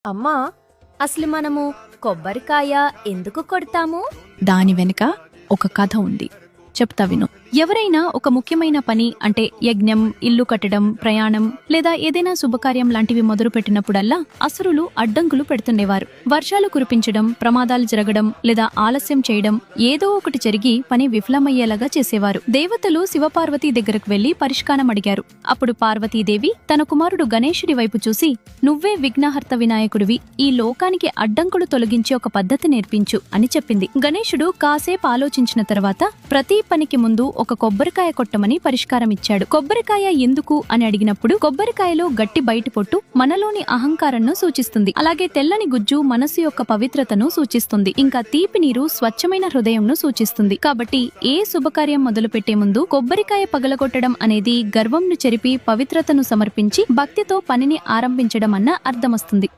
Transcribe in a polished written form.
అమ్మా, అసలు మనము కొబ్బరికాయ ఎందుకు కొడతాము? దాని వెనుక ఒక కథ ఉంది, చెప్తా విను. ఎవరైనా ఒక ముఖ్యమైన పని అంటే యజ్ఞం, ఇల్లు కట్టడం, ప్రయాణం లేదా ఏదైనా శుభకార్యం లాంటివి మొదలు పెట్టినప్పుడల్లా అసురులు అడ్డంకులు పెడుతుండేవారు. వర్షాలు కురిపించడం, ప్రమాదాలు జరగడం లేదా ఆలస్యం చేయడం, ఏదో ఒకటి జరిగి పని విఫలమయ్యేలాగా చేసేవారు. దేవతలు శివపార్వతీ దగ్గరకు వెళ్లి పరిష్కారం అడిగారు. అప్పుడు పార్వతీదేవి తన కుమారుడు గణేశుడి వైపు చూసి, నువ్వే విఘ్నహర్త వినాయకుడివి, ఈ లోకానికి అడ్డంకులు తొలగించి ఒక పద్ధతి నేర్పించు అని చెప్పింది. గణేశుడు కాసేపు ఆలోచించిన తర్వాత ప్రతి పనికి ముందు ఒక కొబ్బరికాయ కొట్టమని పరిష్కారం ఇచ్చాడు. కొబ్బరికాయ ఎందుకు అని అడిగినప్పుడు, కొబ్బరికాయలో గట్టి బయటి పొట్టు మనలోని అహంకారాన్ని సూచిస్తుంది. అలాగే తెల్లని గుజ్జు మనసు యొక్క పవిత్రతను సూచిస్తుంది. ఇంకా తీపి నీరు స్వచ్ఛమైన హృదయంను సూచిస్తుంది. కాబట్టి ఏ శుభకార్యం మొదలు పెట్టే ముందు కొబ్బరికాయ పగలగొట్టడం అనేది గర్వంను చెరిపి పవిత్రతను సమర్పించి భక్తితో పనిని ఆరంభించడం అన్న అర్థమొస్తుంది.